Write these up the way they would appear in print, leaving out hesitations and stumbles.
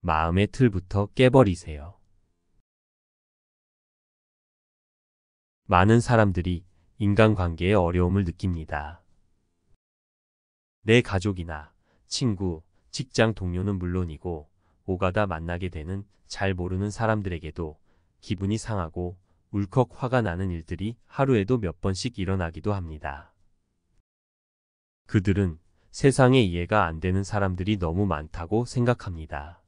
마음의 틀부터 깨버리세요. 많은 사람들이 인간관계에 어려움을 느낍니다. 내 가족이나 친구, 직장 동료는 물론이고 오가다 만나게 되는 잘 모르는 사람들에게도 기분이 상하고 울컥 화가 나는 일들이 하루에도 몇 번씩 일어나기도 합니다. 그들은 세상에 이해가 안 되는 사람들이 너무 많다고 생각합니다.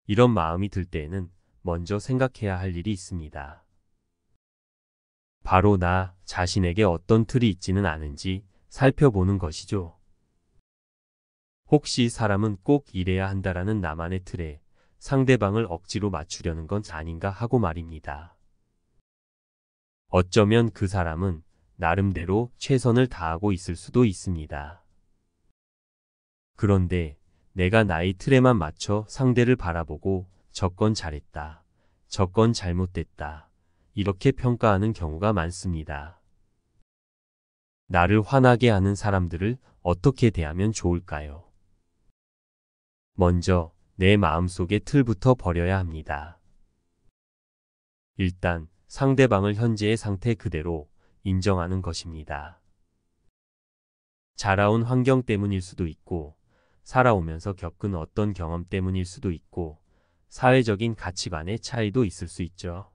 이런 마음이 들 때에는 먼저 생각해야 할 일이 있습니다. 바로 나 자신에게 어떤 틀이 있지는 않은지 살펴보는 것이죠. 혹시 사람은 꼭 이래야 한다라는 나만의 틀에 상대방을 억지로 맞추려는 건 아닌가 하고 말입니다. 어쩌면 그 사람은 나름대로 최선을 다하고 있을 수도 있습니다. 그런데 내가 나의 틀에만 맞춰 상대를 바라보고 저건 잘했다, 저건 잘못됐다, 이렇게 평가하는 경우가 많습니다. 나를 화나게 하는 사람들을 어떻게 대하면 좋을까요? 먼저 내 마음속의 틀부터 버려야 합니다. 일단 상대방을 현재의 상태 그대로 인정하는 것입니다. 자라온 환경 때문일 수도 있고, 살아오면서 겪은 어떤 경험 때문일 수도 있고, 사회적인 가치관의 차이도 있을 수 있죠.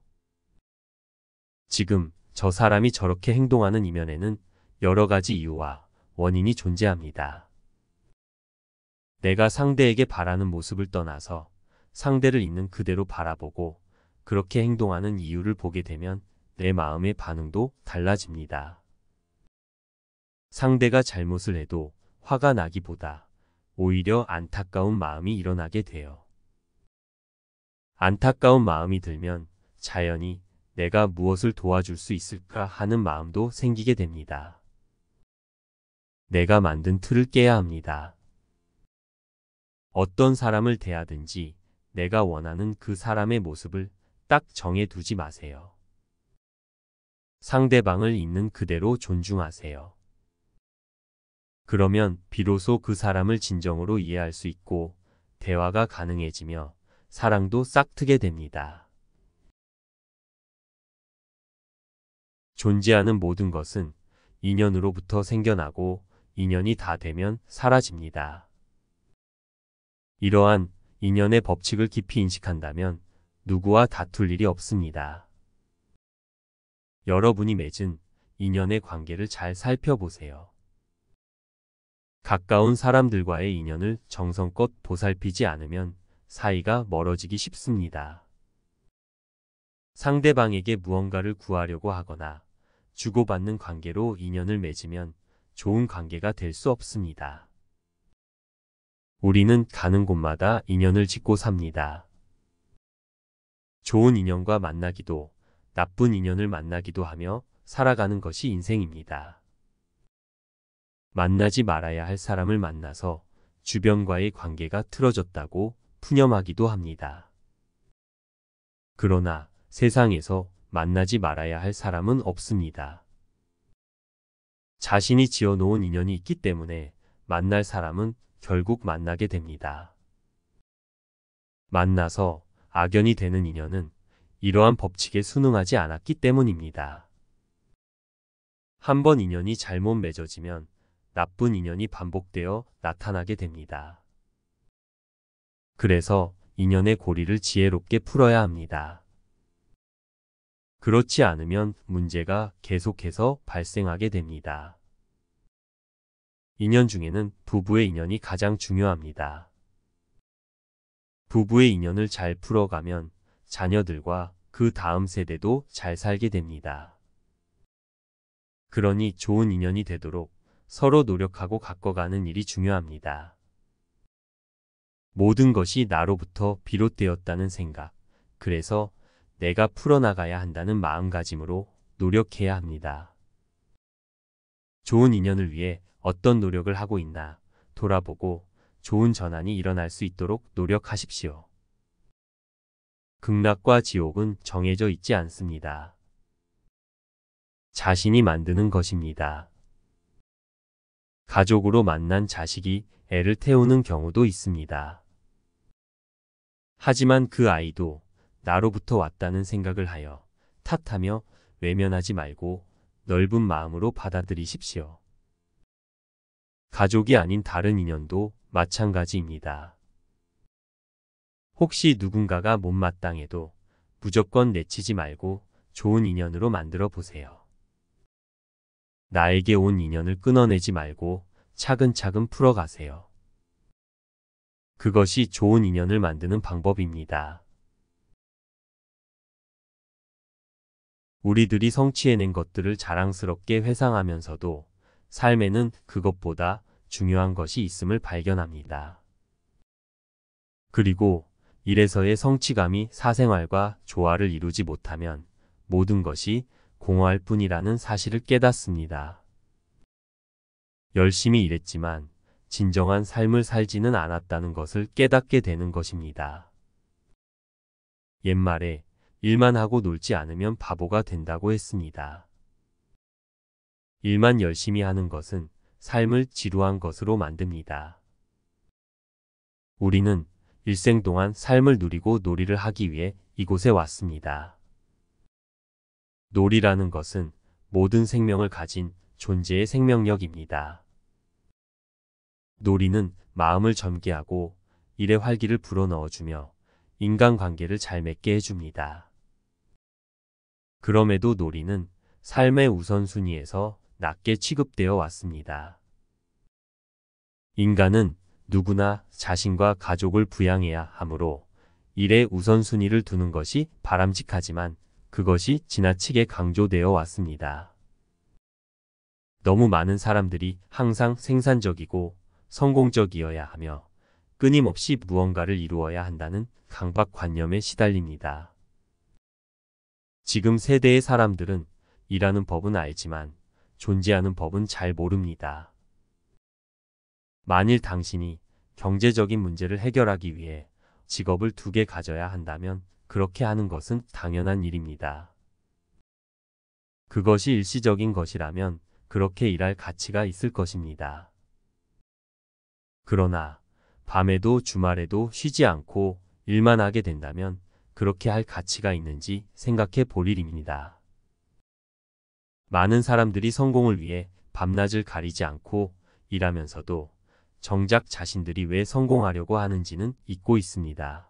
지금 저 사람이 저렇게 행동하는 이면에는 여러 가지 이유와 원인이 존재합니다. 내가 상대에게 바라는 모습을 떠나서 상대를 있는 그대로 바라보고 그렇게 행동하는 이유를 보게 되면 내 마음의 반응도 달라집니다. 상대가 잘못을 해도 화가 나기보다 오히려 안타까운 마음이 일어나게 돼요. 안타까운 마음이 들면 자연히 내가 무엇을 도와줄 수 있을까 하는 마음도 생기게 됩니다. 내가 만든 틀을 깨야 합니다. 어떤 사람을 대하든지 내가 원하는 그 사람의 모습을 딱 정해두지 마세요. 상대방을 있는 그대로 존중하세요. 그러면 비로소 그 사람을 진정으로 이해할 수 있고 대화가 가능해지며 사랑도 싹트게 됩니다. 존재하는 모든 것은 인연으로부터 생겨나고 인연이 다 되면 사라집니다. 이러한 인연의 법칙을 깊이 인식한다면 누구와 다툴 일이 없습니다. 여러분이 맺은 인연의 관계를 잘 살펴보세요. 가까운 사람들과의 인연을 정성껏 보살피지 않으면 사이가 멀어지기 쉽습니다. 상대방에게 무언가를 구하려고 하거나 주고받는 관계로 인연을 맺으면 좋은 관계가 될 수 없습니다. 우리는 가는 곳마다 인연을 짓고 삽니다. 좋은 인연과 만나기도, 나쁜 인연을 만나기도 하며 살아가는 것이 인생입니다. 만나지 말아야 할 사람을 만나서 주변과의 관계가 틀어졌다고 푸념하기도 합니다. 그러나 세상에서 만나지 말아야 할 사람은 없습니다. 자신이 지어놓은 인연이 있기 때문에 만날 사람은 결국 만나게 됩니다. 만나서 악연이 되는 인연은 이러한 법칙에 순응하지 않았기 때문입니다. 한번 인연이 잘못 맺어지면 나쁜 인연이 반복되어 나타나게 됩니다. 그래서 인연의 고리를 지혜롭게 풀어야 합니다. 그렇지 않으면 문제가 계속해서 발생하게 됩니다. 인연 중에는 부부의 인연이 가장 중요합니다. 부부의 인연을 잘 풀어가면 자녀들과 그 다음 세대도 잘 살게 됩니다. 그러니 좋은 인연이 되도록 서로 노력하고 가꿔가는 일이 중요합니다. 모든 것이 나로부터 비롯되었다는 생각, 그래서 내가 풀어나가야 한다는 마음가짐으로 노력해야 합니다. 좋은 인연을 위해 어떤 노력을 하고 있나 돌아보고 좋은 전환이 일어날 수 있도록 노력하십시오. 극락과 지옥은 정해져 있지 않습니다. 자신이 만드는 것입니다. 가족으로 만난 자식이 애를 태우는 경우도 있습니다. 하지만 그 아이도 나로부터 왔다는 생각을 하여 탓하며 외면하지 말고 넓은 마음으로 받아들이십시오. 가족이 아닌 다른 인연도 마찬가지입니다. 혹시 누군가가 못마땅해도 무조건 내치지 말고 좋은 인연으로 만들어 보세요. 나에게 온 인연을 끊어내지 말고 차근차근 풀어가세요. 그것이 좋은 인연을 만드는 방법입니다. 우리들이 성취해낸 것들을 자랑스럽게 회상하면서도 삶에는 그것보다 중요한 것이 있음을 발견합니다. 그리고 이래서의 성취감이 사생활과 조화를 이루지 못하면 모든 것이 공허할 뿐이라는 사실을 깨닫습니다. 열심히 일했지만 진정한 삶을 살지는 않았다는 것을 깨닫게 되는 것입니다. 옛말에 일만 하고 놀지 않으면 바보가 된다고 했습니다. 일만 열심히 하는 것은 삶을 지루한 것으로 만듭니다. 우리는 일생 동안 삶을 누리고 놀이를 하기 위해 이곳에 왔습니다. 놀이라는 것은 모든 생명을 가진 존재의 생명력입니다. 놀이는 마음을 젊게 하고 일의 활기를 불어넣어주며 인간관계를 잘 맺게 해줍니다. 그럼에도 놀이는 삶의 우선순위에서 낮게 취급되어 왔습니다. 인간은 누구나 자신과 가족을 부양해야 하므로 일에 우선순위를 두는 것이 바람직하지만 그것이 지나치게 강조되어 왔습니다. 너무 많은 사람들이 항상 생산적이고 성공적이어야 하며 끊임없이 무언가를 이루어야 한다는 강박관념에 시달립니다. 지금 세대의 사람들은 일하는 법은 알지만 존재하는 법은 잘 모릅니다. 만일 당신이 경제적인 문제를 해결하기 위해 직업을 2개 가져야 한다면 그렇게 하는 것은 당연한 일입니다. 그것이 일시적인 것이라면 그렇게 일할 가치가 있을 것입니다. 그러나 밤에도 주말에도 쉬지 않고 일만 하게 된다면 그렇게 할 가치가 있는지 생각해 볼 일입니다. 많은 사람들이 성공을 위해 밤낮을 가리지 않고 일하면서도 정작 자신들이 왜 성공하려고 하는지는 잊고 있습니다.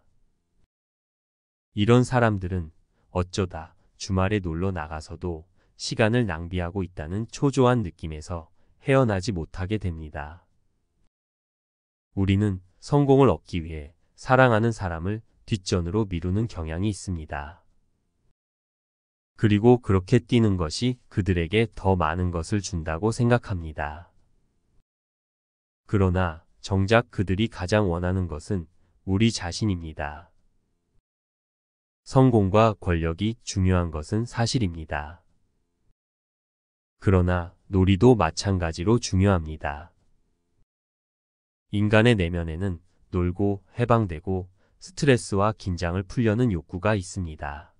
이런 사람들은 어쩌다 주말에 놀러 나가서도 시간을 낭비하고 있다는 초조한 느낌에서 헤어나지 못하게 됩니다. 우리는 성공을 얻기 위해 사랑하는 사람을 뒷전으로 미루는 경향이 있습니다. 그리고 그렇게 뛰는 것이 그들에게 더 많은 것을 준다고 생각합니다. 그러나 정작 그들이 가장 원하는 것은 우리 자신입니다. 성공과 권력이 중요한 것은 사실입니다. 그러나 놀이도 마찬가지로 중요합니다. 인간의 내면에는 놀고 해방되고 스트레스와 긴장을 풀려는 욕구가 있습니다.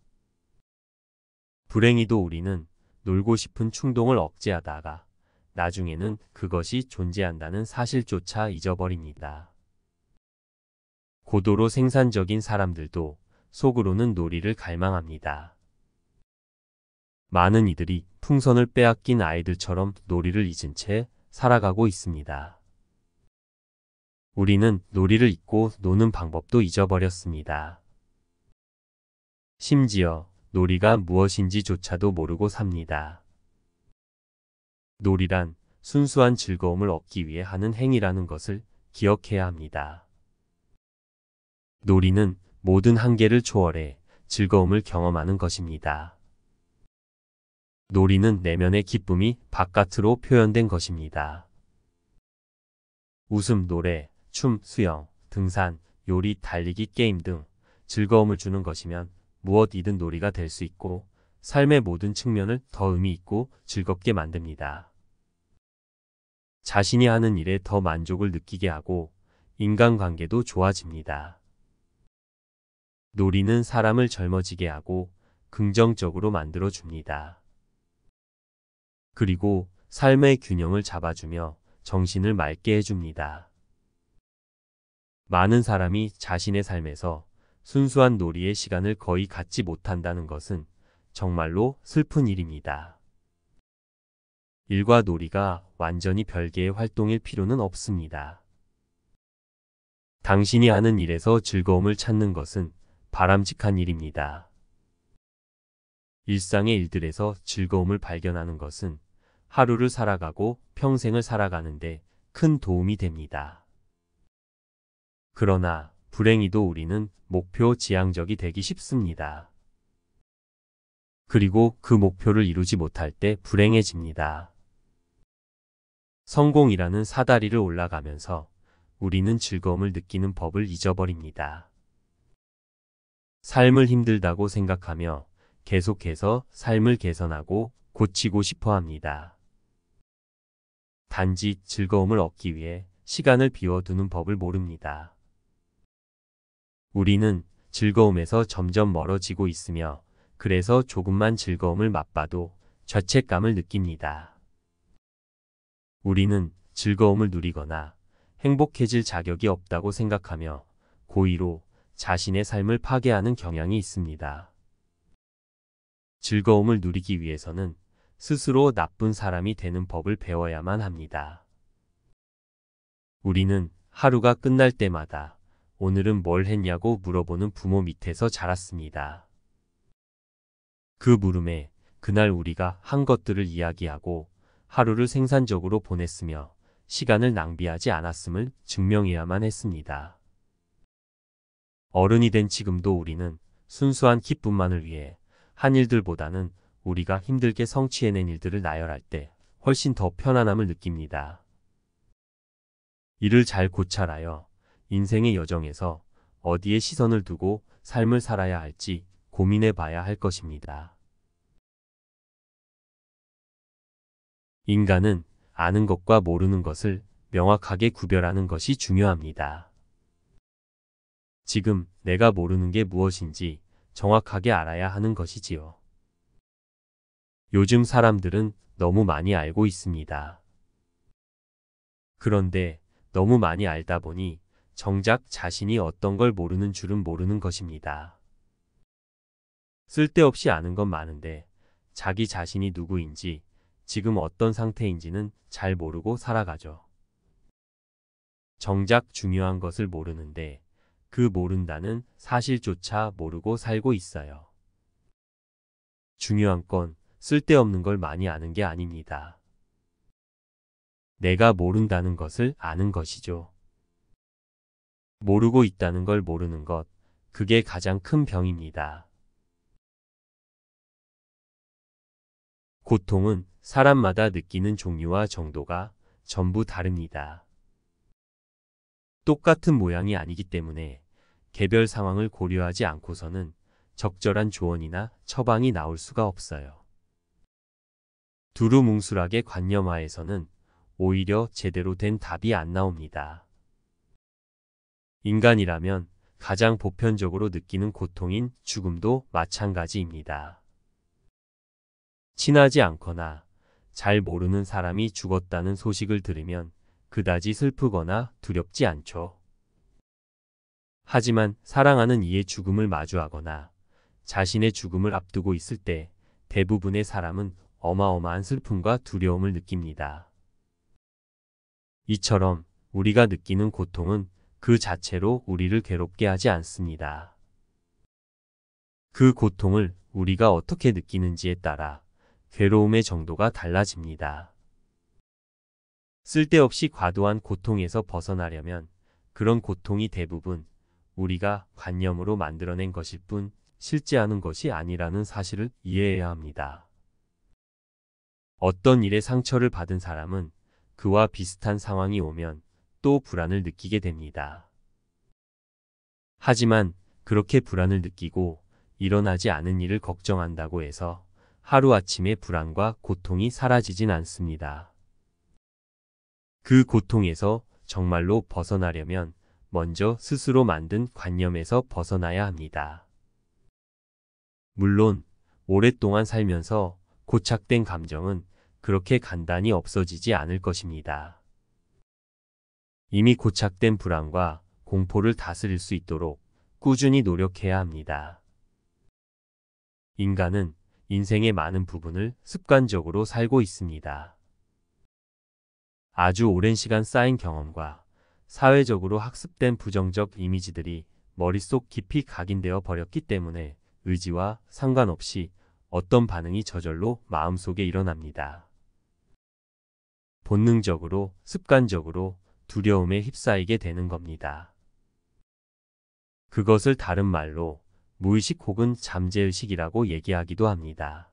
불행히도 우리는 놀고 싶은 충동을 억제하다가 나중에는 그것이 존재한다는 사실조차 잊어버립니다. 고도로 생산적인 사람들도 속으로는 놀이를 갈망합니다. 많은 이들이 풍선을 빼앗긴 아이들처럼 놀이를 잊은 채 살아가고 있습니다. 우리는 놀이를 잊고 노는 방법도 잊어버렸습니다. 심지어 놀이가 무엇인지조차도 모르고 삽니다. 놀이란 순수한 즐거움을 얻기 위해 하는 행위라는 것을 기억해야 합니다. 놀이는 모든 한계를 초월해 즐거움을 경험하는 것입니다. 놀이는 내면의 기쁨이 바깥으로 표현된 것입니다. 웃음, 노래, 춤, 수영, 등산, 요리, 달리기, 게임 등 즐거움을 주는 것이면 무엇이든 놀이가 될 수 있고 삶의 모든 측면을 더 의미 있고 즐겁게 만듭니다. 자신이 하는 일에 더 만족을 느끼게 하고 인간관계도 좋아집니다. 놀이는 사람을 젊어지게 하고 긍정적으로 만들어줍니다. 그리고 삶의 균형을 잡아주며 정신을 맑게 해줍니다. 많은 사람이 자신의 삶에서 순수한 놀이에 시간을 거의 갖지 못한다는 것은 정말로 슬픈 일입니다. 일과 놀이가 완전히 별개의 활동일 필요는 없습니다. 당신이 하는 일에서 즐거움을 찾는 것은 바람직한 일입니다. 일상의 일들에서 즐거움을 발견하는 것은 하루를 살아가고 평생을 살아가는데 큰 도움이 됩니다. 그러나 불행히도 우리는 목표 지향적이 되기 쉽습니다. 그리고 그 목표를 이루지 못할 때 불행해집니다. 성공이라는 사다리를 올라가면서 우리는 즐거움을 느끼는 법을 잊어버립니다. 삶을 힘들다고 생각하며 계속해서 삶을 개선하고 고치고 싶어 합니다. 단지 즐거움을 얻기 위해 시간을 비워두는 법을 모릅니다. 우리는 즐거움에서 점점 멀어지고 있으며 그래서 조금만 즐거움을 맛봐도 죄책감을 느낍니다. 우리는 즐거움을 누리거나 행복해질 자격이 없다고 생각하며 고의로 자신의 삶을 파괴하는 경향이 있습니다. 즐거움을 누리기 위해서는 스스로 나쁜 사람이 되는 법을 배워야만 합니다. 우리는 하루가 끝날 때마다 오늘은 뭘 했냐고 물어보는 부모 밑에서 자랐습니다. 그 물음에 그날 우리가 한 것들을 이야기하고 하루를 생산적으로 보냈으며 시간을 낭비하지 않았음을 증명해야만 했습니다. 어른이 된 지금도 우리는 순수한 기쁨만을 위해 한 일들보다는 우리가 힘들게 성취해낸 일들을 나열할 때 훨씬 더 편안함을 느낍니다. 이를 잘 고찰하여 인생의 여정에서 어디에 시선을 두고 삶을 살아야 할지 고민해 봐야 할 것입니다. 인간은 아는 것과 모르는 것을 명확하게 구별하는 것이 중요합니다. 지금 내가 모르는 게 무엇인지 정확하게 알아야 하는 것이지요. 요즘 사람들은 너무 많이 알고 있습니다. 그런데 너무 많이 알다 보니 정작 자신이 어떤 걸 모르는 줄은 모르는 것입니다. 쓸데없이 아는 건 많은데 자기 자신이 누구인지 지금 어떤 상태인지는 잘 모르고 살아가죠. 정작 중요한 것을 모르는데 그 모른다는 사실조차 모르고 살고 있어요. 중요한 건 쓸데없는 걸 많이 아는 게 아닙니다. 내가 모른다는 것을 아는 것이죠. 모르고 있다는 걸 모르는 것, 그게 가장 큰 병입니다. 고통은 사람마다 느끼는 종류와 정도가 전부 다릅니다. 똑같은 모양이 아니기 때문에 개별 상황을 고려하지 않고서는 적절한 조언이나 처방이 나올 수가 없어요. 두루뭉술하게 관념하에서는 오히려 제대로 된 답이 안 나옵니다. 인간이라면 가장 보편적으로 느끼는 고통인 죽음도 마찬가지입니다. 친하지 않거나 잘 모르는 사람이 죽었다는 소식을 들으면 그다지 슬프거나 두렵지 않죠. 하지만 사랑하는 이의 죽음을 마주하거나 자신의 죽음을 앞두고 있을 때 대부분의 사람은 어마어마한 슬픔과 두려움을 느낍니다. 이처럼 우리가 느끼는 고통은 그 자체로 우리를 괴롭게 하지 않습니다. 그 고통을 우리가 어떻게 느끼는지에 따라 괴로움의 정도가 달라집니다. 쓸데없이 과도한 고통에서 벗어나려면 그런 고통이 대부분 우리가 관념으로 만들어낸 것일 뿐 실제하는 것이 아니라는 사실을 이해해야 합니다. 어떤 일에 상처를 받은 사람은 그와 비슷한 상황이 오면 또 불안을 느끼게 됩니다. 하지만 그렇게 불안을 느끼고 일어나지 않은 일을 걱정한다고 해서 하루아침에 불안과 고통이 사라지진 않습니다. 그 고통에서 정말로 벗어나려면 먼저 스스로 만든 관념에서 벗어나야 합니다. 물론 오랫동안 살면서 고착된 감정은 그렇게 간단히 없어지지 않을 것입니다. 이미 고착된 불안과 공포를 다스릴 수 있도록 꾸준히 노력해야 합니다. 인간은 인생의 많은 부분을 습관적으로 살고 있습니다. 아주 오랜 시간 쌓인 경험과 사회적으로 학습된 부정적 이미지들이 머릿속 깊이 각인되어 버렸기 때문에 의지와 상관없이 어떤 반응이 저절로 마음속에 일어납니다. 본능적으로, 습관적으로 두려움에 휩싸이게 되는 겁니다. 그것을 다른 말로 무의식 혹은 잠재의식이라고 얘기하기도 합니다.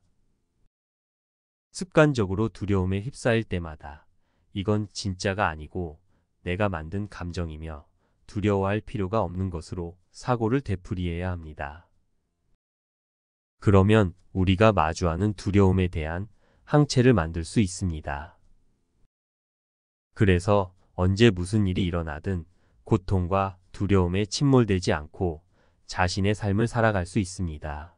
습관적으로 두려움에 휩싸일 때마다 이건 진짜가 아니고 내가 만든 감정이며 두려워할 필요가 없는 것으로 사고를 되풀이해야 합니다. 그러면 우리가 마주하는 두려움에 대한 항체를 만들 수 있습니다. 그래서 언제 무슨 일이 일어나든 고통과 두려움에 침몰되지 않고 자신의 삶을 살아갈 수 있습니다.